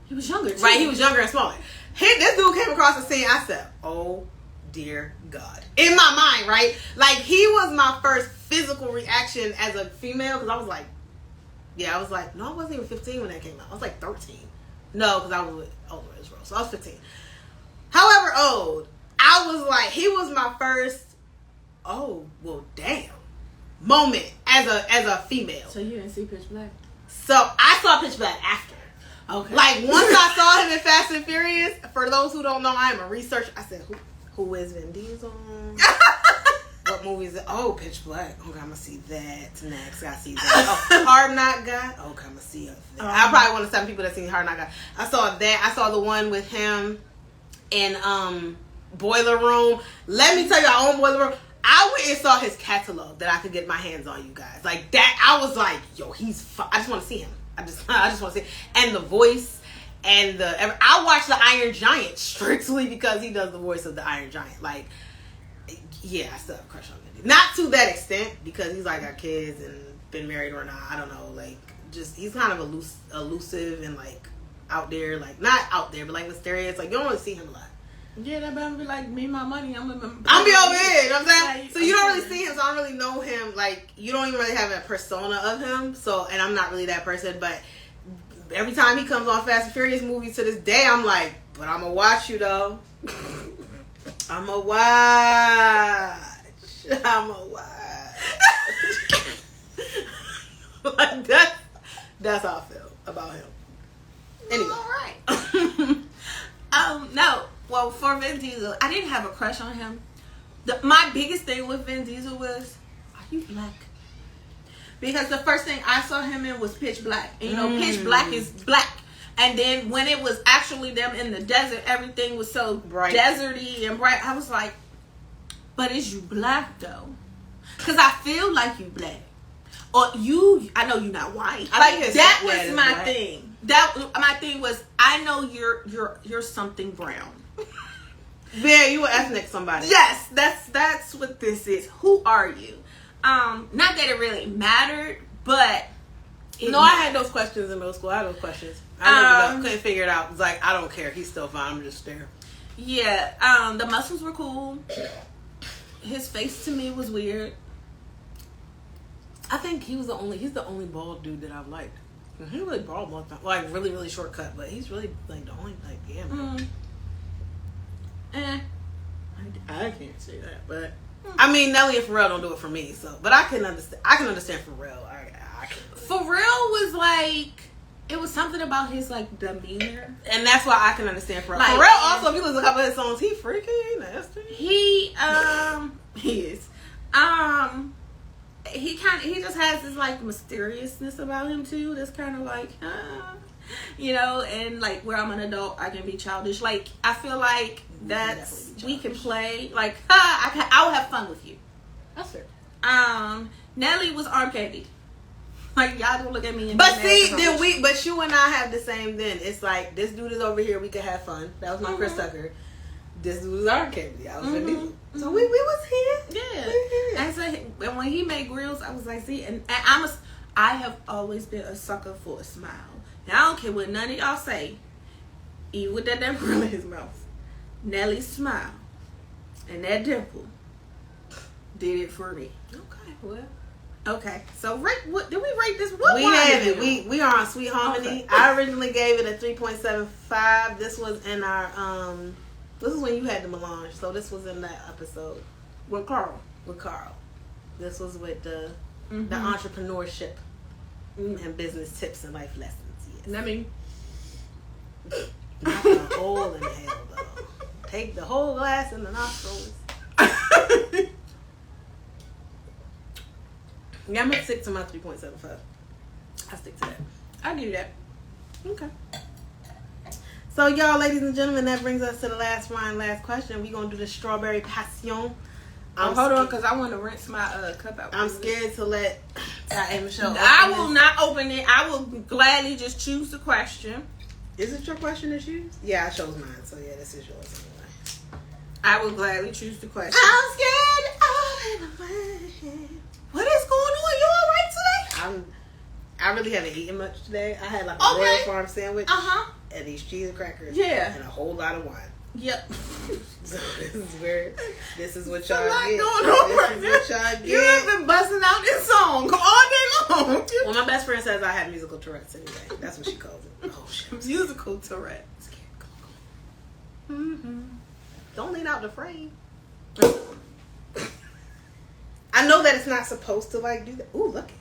He was younger, too. Right, he was younger and smaller. This dude came across the scene, I said, oh, dear God. In my mind, right? Like, he was my first physical reaction as a female, because I was like, no, I wasn't even 15 when that came out. I was like 13. No, because I was with older Israel, so I was 15. However old, I was like, he was my first, oh, well, damn, moment as a female. So you didn't see Pitch Black? So I saw Pitch Black after. Okay. Like, once I saw him in Fast and Furious, for those who don't know, I am a researcher. I said, who is Vin Diesel? What movie is it? Oh, Pitch Black. Okay, I'm going to see that next. I see that. Oh, Hard Knock Guy. Okay, I'm going to see that. I'm probably one of the 7 people that seen Hard Knock Guy. I saw that. I saw the one with him in Boiler Room. Let me tell you, I own Boiler Room. I went and saw his catalog that I could get my hands on, you guys. Like, that, I was like, yo, he's fun. I just want to see him. I just want to see. And the voice and I watched The Iron Giant strictly because he does the voice of the Iron Giant. Like, yeah, I still have a crush on him. Not to that extent, because he's like got kids and been married or not. I don't know. Like, just he's kind of elusive and like out there, like not out there, but like mysterious. Like, you don't really see him a lot. Yeah, that better be like me, my money. I'm be over here. You know what I'm saying? Like, so you don't really see him. So I don't really know him. Like, you don't even really have a persona of him. So, and I'm not really that person. But every time he comes on Fast and Furious movies to this day, I'm like, but I'm gonna watch you though. I'm gonna watch. Like that's how I feel about him. Anyway, all right. No. Well, for Vin Diesel, I didn't have a crush on him. My biggest thing with Vin Diesel was, are you black? Because the first thing I saw him in was Pitch Black. And, you know, Pitch Black is black. And then when it was actually them in the desert, everything was so bright, deserty and bright. I was like, but is you black though? Because I feel like you black. Or I know you're not white. Like, that was my thing. My thing was, I know you're something brown. Yeah, you were ethnic somebody. Yes, that's what this is. Who are you? Not that it really mattered, but I had those questions in middle school. I had those questions. I couldn't figure it out. It was like, I don't care. He's still fine. I'm just there. Yeah. The muscles were cool. His face to me was weird. I think he's the only bald dude that I've liked. He really bald most time. Like, really, really short cut, but he's really like the only I can't say that, but I mean, Nelly and Pharrell don't do it for me. So, but I can understand Pharrell. I can. Pharrell was like, it was something about his like demeanor, and that's why I can understand Pharrell. Like, Pharrell also, if you listen to a couple of his songs, he freaky, nasty. He is. He just has this like mysteriousness about him too. That's kind of like, you know, and like where I'm an adult, I can be childish. Like, I feel like we can play. Like, I will have fun with you. That's fair. Nelly was arm candy. Like, y'all don't look at me. But see, but you and I have the same. Then it's like, this dude is over here. We could have fun. That was my Chris Tucker. This dude was arm candy. I was Vin Diesel. So we was here. Yeah. And so when he made grills, I was like, see, and I have always been a sucker for a smile. And I don't care what none of y'all say. Even with that damn grill in his mouth, Nelly's smile and that dimple did it for me. Okay, well. Okay, so what did we rate this? We have it. We are on Sweet Harmony. Okay. I originally gave it a 3.75. This was in our this is when you had the Mélange, so this was in that episode with Carl. This was with the entrepreneurship and business tips and life lessons. Yes. I mean, not the whole inhale though. Take the whole glass in the nostrils. Yeah, I'm gonna stick to my 3.75. I stick to that. I do that. Okay. So, y'all, ladies and gentlemen, that brings us to the last question. We're going to do the strawberry passion. Hold on, because I want to rinse my cup out. I'm scared to let Michelle I will not open it. I will gladly just choose the question. Is it your question to choose? Yeah, I chose mine. So, yeah, this is yours anyway. I will gladly choose the question. I'm scared all in the way. What is going on? You all right today? I really haven't eaten much today. I had like a Royal Farm sandwich. And these cheese crackers. Yeah. And a whole lot of wine. Yep. So this is what y'all get. Going on this is what y'all get. You have been busting out this song all day long. Well, my best friend says I have musical Tourette's anyway. That's what she calls it. Oh, shit. Musical Tourette's. Mm-hmm. Don't lean out the frame. I know that it's not supposed to like do that. Ooh, look it.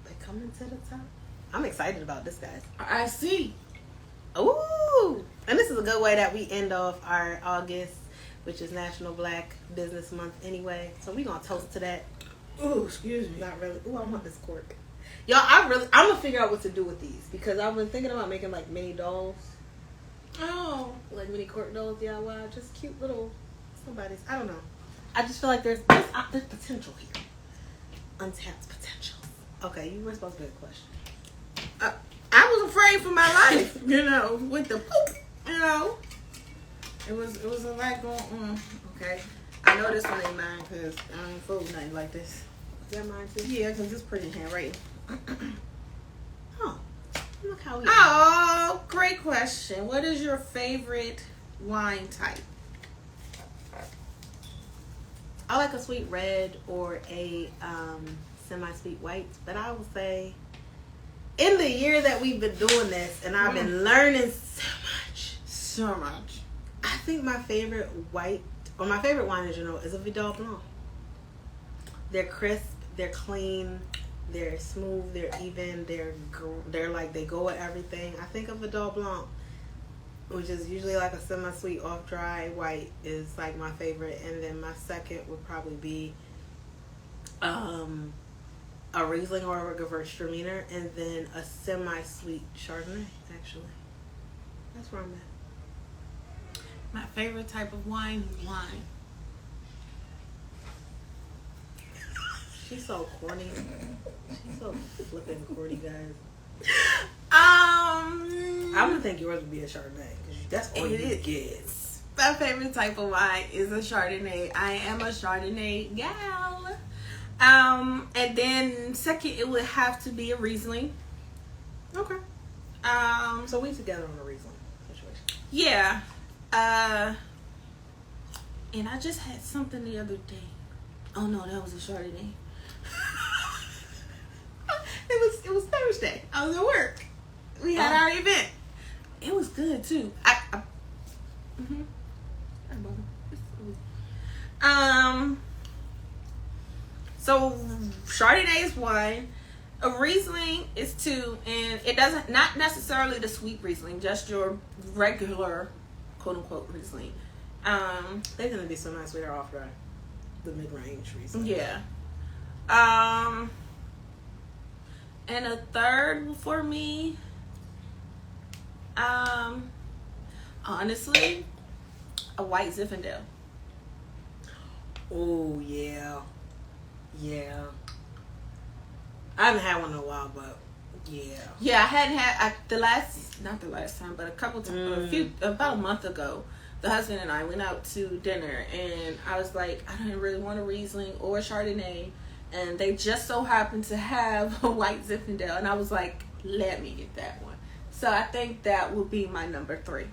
They coming to the top. I'm excited about this, guys. I see. Ooh. And this is a good way that we end off our August, which is National Black Business Month anyway. So we're going to toast to that. Ooh, excuse me. Not really. Ooh, I want this cork. Y'all, I'm going to figure out what to do with these because I've been thinking about making like mini dolls. Oh. Like mini cork dolls, DIY. Just cute little somebody's. I don't know. I just feel like there's potential here. Untapped potential. Okay, you were supposed to be a question. I was afraid for my life, with the poop, It was a lot going on. Okay. I know this one ain't mine because I ain't fold nothing like this. Is that mine too? Yeah, because it's pretty handwriting. Oh, look how we. Oh, great question. What is your favorite wine type? I like a sweet red or a semi-sweet white, but I would say in the year that we've been doing this and I've been learning so much, I think my favorite white or my favorite wine in general is a Vidal Blanc. They're crisp, they're clean, they're smooth, they're even, they're like they go with everything. I think of Vidal Blanc, which is usually like a semi-sweet off-dry white, is like my favorite, and then my second would probably be a Riesling or a Gewürztraminer, and then a semi-sweet Chardonnay. Actually, that's where I'm at. My favorite type of wine is wine. She's so corny. She's so flipping corny, guys. I'm gonna think yours would be a Chardonnay because that's all you get. My favorite type of wine is a Chardonnay. I am a Chardonnay gal. And then second, it would have to be a Riesling. Okay. So we together on a Riesling situation. Yeah. And I just had something the other day. Oh no, that was a Chardonnay. It was Thursday. I was at work. We had our event. It was good too. So Chardonnay is one. A Riesling is two, and it doesn't not necessarily the sweet Riesling, just your regular quote unquote Riesling. They're gonna be so nice with off dry. The mid range Riesling. Yeah. And a third for me, honestly, a white Zinfandel. Oh yeah. Yeah. I haven't had one in a while, but yeah. Yeah, I hadn't had not the last time, but a couple times, about a month ago, the husband and I went out to dinner, and I was like, I didn't really want a Riesling or a Chardonnay, and they just so happened to have a white Zinfandel, and I was like, let me get that one. So I think that would be my number 3.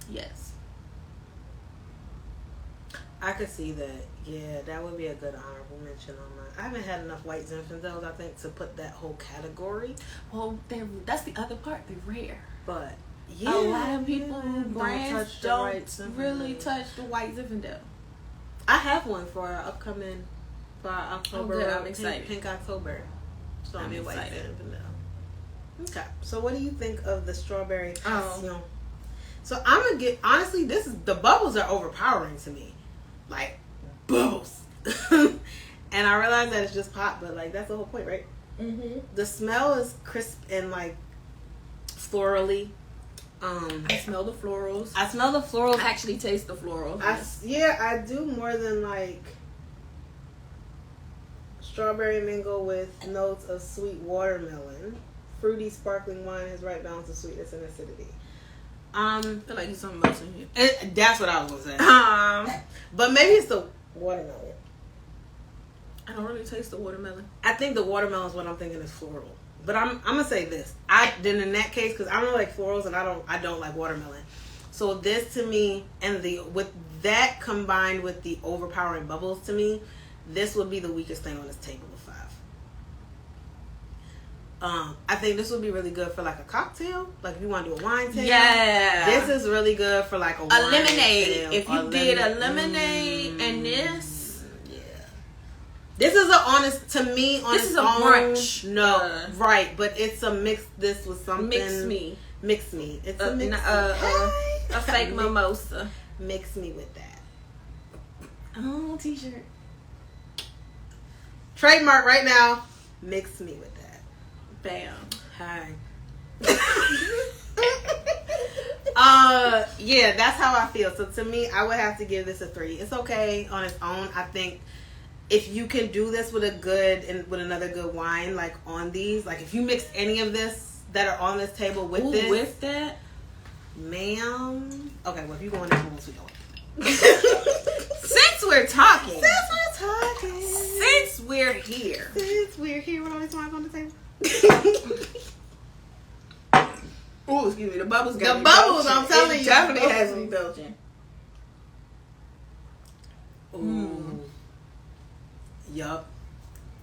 Yes. I could see that. Yeah, that would be a good honorable mention on mine. I haven't had enough white Zinfandels, I think, to put that whole category. Well, that's the other part. They're rare. But yeah, a lot of people, brands don't really Zinfandel. touch the white Zinfandel. I have one for our October. Oh, good. I'm excited. Pink October. So I'm be white excited. Zinfandel. Okay. So what do you think of the strawberry passion? So I'm gonna get honestly. The bubbles are overpowering to me, like bubbles. And I realize that it's just pop, but like that's the whole point, right? Mm-hmm. The smell is crisp and like florally. I smell the florals. I smell the florals. I actually taste the florals. I do more than like strawberry mango with notes of sweet watermelon. Fruity sparkling wine has right balance of sweetness and acidity. I feel like there's something else in here. That's what I was gonna say. But maybe it's the watermelon. I don't really taste the watermelon. I think the watermelon is what I'm thinking is floral. But I'm gonna say this. Then in that case, because I don't like florals and I don't like watermelon. So this to me, and with that combined with the overpowering bubbles to me, this would be the weakest thing on this table of 5. I think this would be really good for like a cocktail, like if you want to do a wine tail. Yeah, this is really good for like a wine lemonade. tail. If you did a lemonade and this. This is a honest to me. On This is a own, brunch. No, right, but it's a mix. This with something. Mix me. It's a mix. A fake mimosa. Mix me with that. Oh, t-shirt. Trademark right now. Mix me with that. Bam. Hi. Yeah, that's how I feel. So to me, I would have to give this a 3. It's okay on its own. I think if you can do this with with another good wine, like on these, like if you mix any of this that are on this table with this, with that, ma'am. Okay, well if you go in there, we go. Since we're talking, since we're here, with all these wines on the table. Oh, excuse me, the bubbles got the me bubbles. belching. I'm telling it you, definitely has me belching. Ooh. Yup.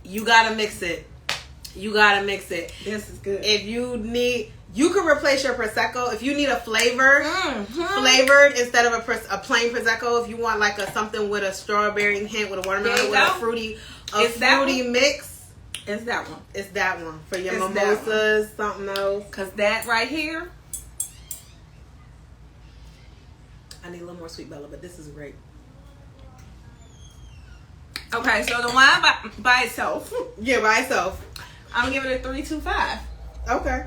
You gotta mix it. This is good. If you need, you can replace your prosecco. If you need a flavor, flavored instead of a plain prosecco. If you want like something with a strawberry hint with a watermelon with a fruity mix. It's that one. It's that one for your mimosas, something else. Cause that right here. I need a little more sweet Bella, but this is great. Okay, so the wine by itself. Yeah, by itself. I'm gonna give it a 3.25. Okay.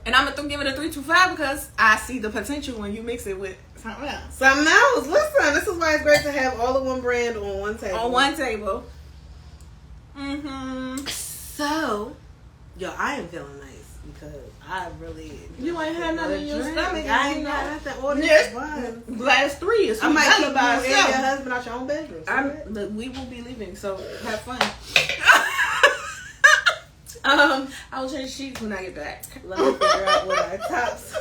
And I'm gonna give it a 3.25 because I see the potential when you mix it with something else. Something else. Listen, this is why it's great to have all of one brand on one table. On one table. Mm-hmm. So, I am feeling nice because I really. You ain't had nothing in your stomach. I ain't got nothing. Order wine. Glass 3 is I might keep you by and your itself. husband out your own bedroom. Look, we will be leaving, so have fun. I will change sheets when I get back. Let me figure out what our tops.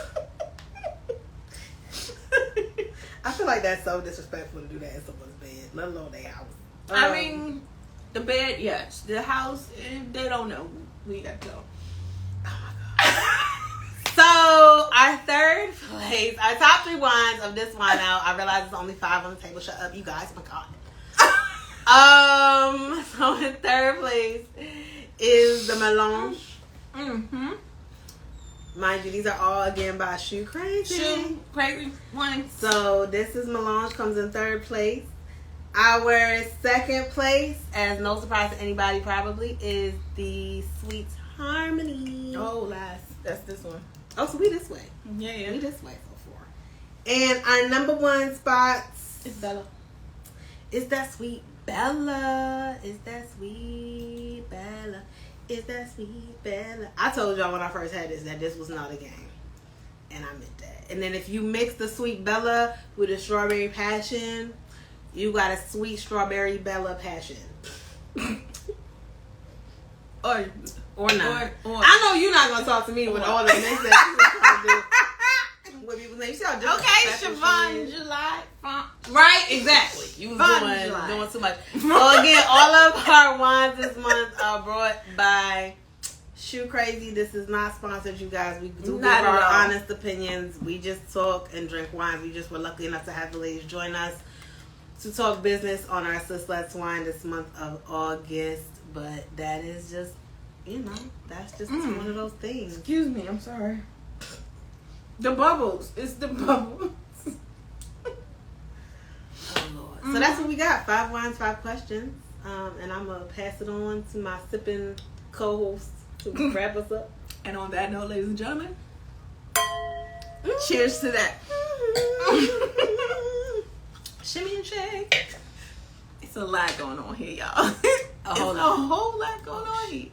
I feel like that's so disrespectful to do that in someone's bed, let alone their house. I mean, the bed, yes. The house, they don't know. We got to go. Oh my god. So our third place, our top 3 wines of this wine out. I realize there's only 5 on the table. Shut up, you guys. Oh my god. So in third place is the Mélange. Mm-hmm. Mind you, these are all again by Shoe Crazy. Wines. So this is Mélange, comes in third place. Our second place, as no surprise to anybody probably, is the Sweet Harmony. Oh, last. That's this one. Oh, so we this way. Yeah. We this way so far. And our number 1 spots It's Bella. is that Sweet Bella. Is that Sweet Bella. Is that Sweet Bella. I told y'all when I first had this that this was not a game. And I meant that. And then if you mix the Sweet Bella with a Strawberry Passion, you got a Sweet Strawberry Bella Passion. Or not. Or. I know you're not going to talk to me with all the mix that you trying to do. What people's names. Okay, Siobhan July. Right, exactly. You was July. doing too much. So again, all of our wines this month are brought by Shoe Crazy. This is not sponsored, you guys. We do give our honest opinions. We just talk and drink wine. We just were lucky enough to have the ladies join us to talk business on our Sis Let's Wine this month of August. But that is just, that's just one of those things. Excuse me, I'm sorry. The bubbles. It's the bubbles. Oh Lord. So that's what we got. 5 wines, 5 questions. And I'm going to pass it on to my sipping co-host to wrap us up. And on that note, ladies and gentlemen, cheers to that. Shimmy and shake. It's a lot going on here, y'all. A whole lot going on here.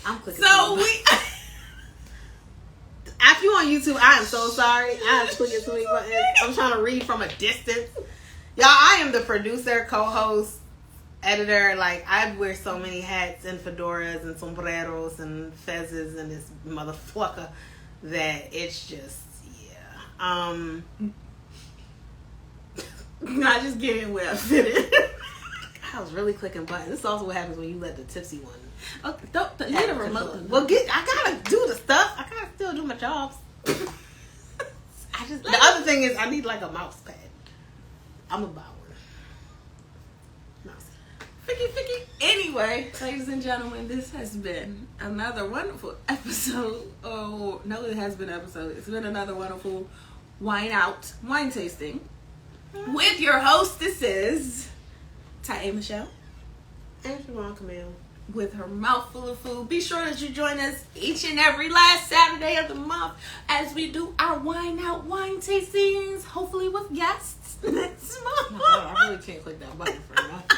I'm clicking. So we. If you on YouTube, I am so sorry. I am clicking too many buttons. I'm trying to read from a distance. Y'all, I am the producer, co-host, editor. Like, I wear so many hats and fedoras and sombreros and fezzes and this motherfucker that it's just, yeah. Not just getting where I fit it. I was really clicking buttons. This is also what happens when you let the tipsy one. Okay, don't leave the remote. Well, I gotta do the stuff. I gotta still do my jobs. The other thing is I need like a mouse pad. I'm about one. Mouse. Ficky. Anyway, ladies and gentlemen, this has been another wonderful episode. Oh, no, it has been an episode. It's been another wonderful wine tasting with your hostesses, Ty Michelle. And Siobhan Camille. With her mouth full of food. Be sure that you join us each and every last Saturday of the month as we do our wine tastings, hopefully with guests next month. No, I really can't click that button for nothing.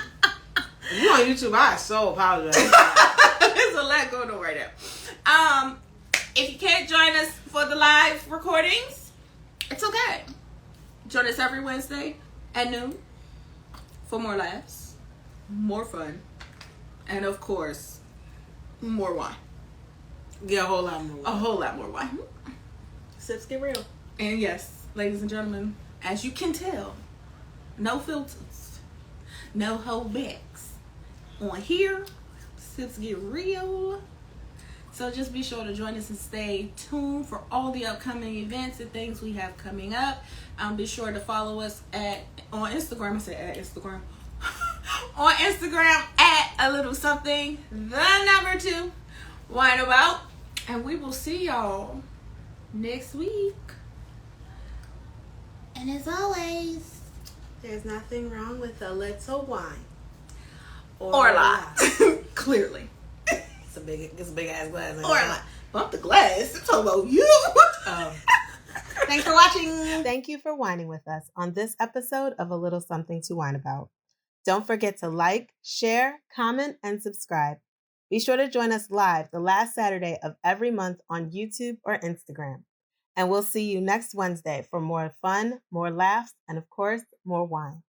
If you're on YouTube, I so apologize. There's a lot going on right now. If you can't join us for the live recordings, it's okay. Join us every Wednesday at noon for more laughs, more fun, and of course, more wine. Yeah, a whole lot more wine. A whole lot more wine. Sips get real. And yes, ladies and gentlemen, as you can tell, no filters, no holdbacks. On here, sips get real. So just be sure to join us and stay tuned for all the upcoming events and things we have coming up. Be sure to follow us on Instagram. I said at Instagram. On Instagram at a little something, the number 2, wine about. And we will see y'all next week. And as always, there's nothing wrong with a little wine. Or a lot. Clearly. It's a big ass glass. Or a lot. Bump the glass. I'm talking about you. Thanks for watching. Thank you for whining with us on this episode of A Little Something to Whine About. Don't forget to like, share, comment, and subscribe. Be sure to join us live the last Saturday of every month on YouTube or Instagram. And we'll see you next Wednesday for more fun, more laughs, and of course, more wine.